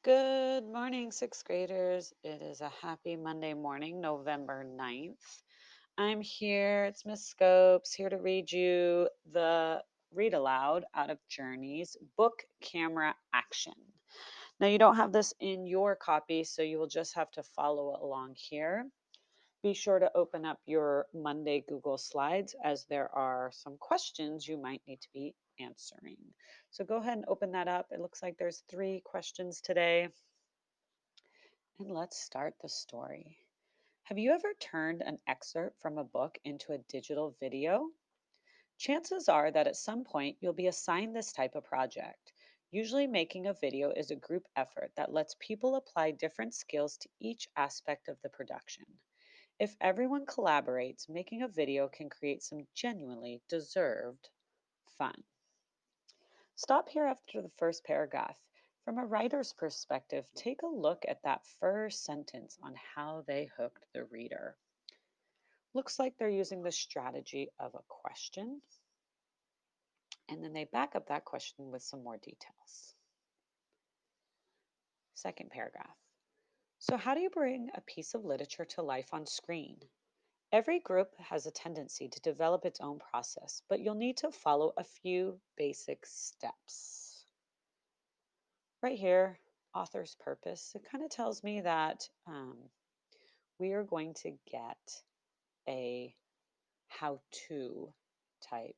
Good morning, sixth graders. It is a happy Monday morning, November 9th. I'm here. It's Miss Scopes here to read you the read aloud out of Journeys book camera action. Now, you don't have this in your copy, so you will just have to follow along here. Be sure to open up your Monday Google Slides as there are some questions you might need to be answering. So go ahead and open that up. It looks like there's 3 questions today. And let's start the story. Have you ever turned an excerpt from a book into a digital video? Chances are that at some point you'll be assigned this type of project. Usually, making a video is a group effort that lets people apply different skills to each aspect of the production. If everyone collaborates, making a video can create some genuinely deserved fun. Stop here after the first paragraph. From a writer's perspective, take a look at that first sentence on how they hooked the reader. Looks like they're using the strategy of a question, and then they back up that question with some more details. Second paragraph. So, how do you bring a piece of literature to life on screen? Every group has a tendency to develop its own process, but you'll need to follow a few basic steps. Right here, author's purpose, it kind of tells me that we are going to get a how to type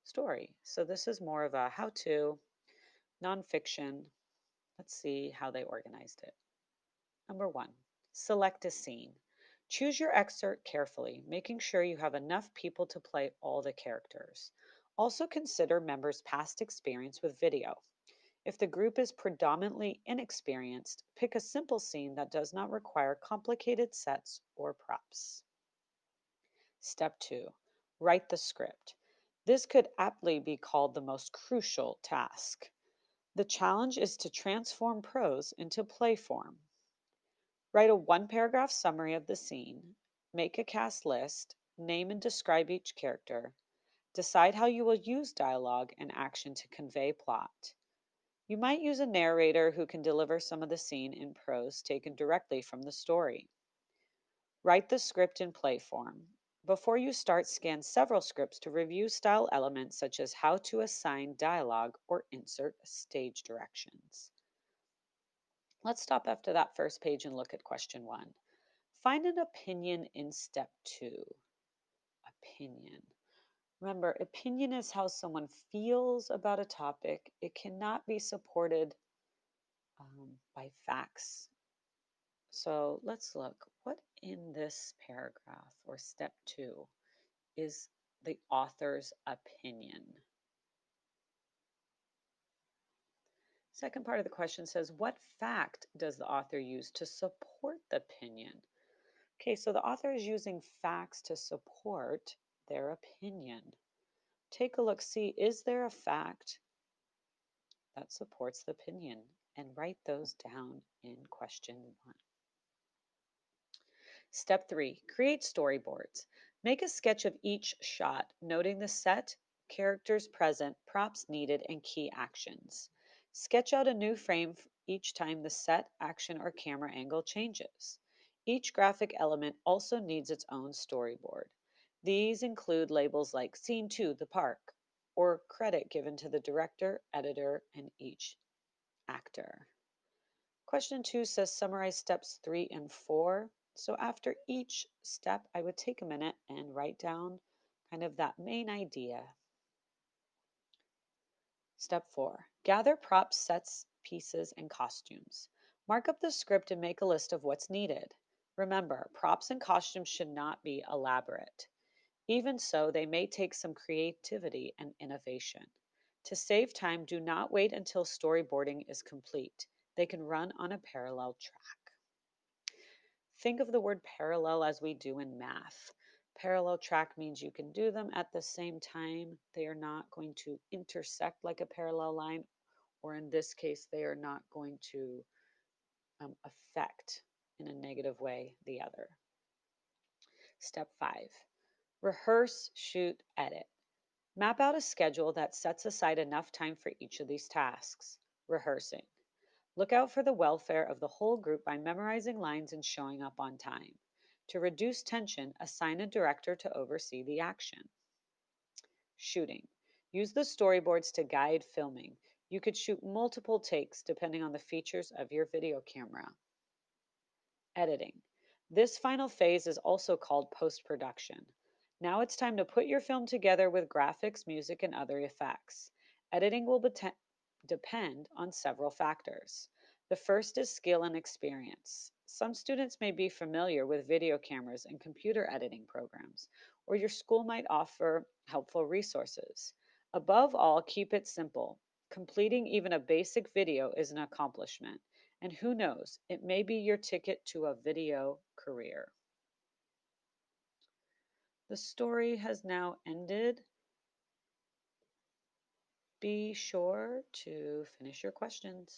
story. So this is more of a how to nonfiction. Let's see how they organized it. Number one, select a scene. Choose your excerpt carefully, making sure you have enough people to play all the characters. Also consider members' past experience with video. If the group is predominantly inexperienced, pick a simple scene that does not require complicated sets or props. Step 2. Write the script. This could aptly be called the most crucial task. The challenge is to transform prose into play form. Write a 1 paragraph summary of the scene, make a cast list, name and describe each character, decide how you will use dialogue and action to convey plot. You might use a narrator who can deliver some of the scene in prose taken directly from the story. Write the script in play form. Before you start, scan several scripts to review style elements such as how to assign dialogue or insert stage directions. Let's stop after that first page and look at question 1. Find an opinion in step 2. Opinion. Remember, opinion is how someone feels about a topic. It cannot be supported by facts. So let's look. What in this paragraph or step 2 is the author's opinion? Second part of the question says, what fact does the author use to support the opinion? Okay, so the author is using facts to support their opinion. Take a look, see, is there a fact that supports the opinion? And write those down in question 1. Step 3, create storyboards. Make a sketch of each shot, noting the set, characters present, props needed, and key actions. Sketch out a new frame each time the set, action, or camera angle changes. Each graphic element also needs its own storyboard. These include labels like Scene 2, the park, or credit given to the director, editor, and each actor. Question 2 says summarize steps 3 and 4. So after each step, I would take a minute and write down kind of that main idea. Step 4, gather props, sets, pieces, and costumes. Mark up the script and make a list of what's needed. Remember, props and costumes should not be elaborate. Even so, they may take some creativity and innovation. To save time, do not wait until storyboarding is complete. They can run on a parallel track. Think of the word parallel as we do in math. Parallel track means you can do them at the same time. They are not going to intersect like a parallel line, or in this case, they are not going to affect in a negative way the other. Step 5, rehearse, shoot, edit. Map out a schedule that sets aside enough time for each of these tasks. Rehearsing. Look out for the welfare of the whole group by memorizing lines and showing up on time. To reduce tension, assign a director to oversee the action. Shooting. Use the storyboards to guide filming. You could shoot multiple takes depending on the features of your video camera. Editing. This final phase is also called post production. Now it's time to put your film together with graphics, music, and other effects. Editing will depend on several factors. The first is skill and experience. Some students may be familiar with video cameras and computer editing programs, or your school might offer helpful resources. Above all, keep it simple. Completing even a basic video is an accomplishment. And who knows, it may be your ticket to a video career. The story has now ended. Be sure to finish your questions.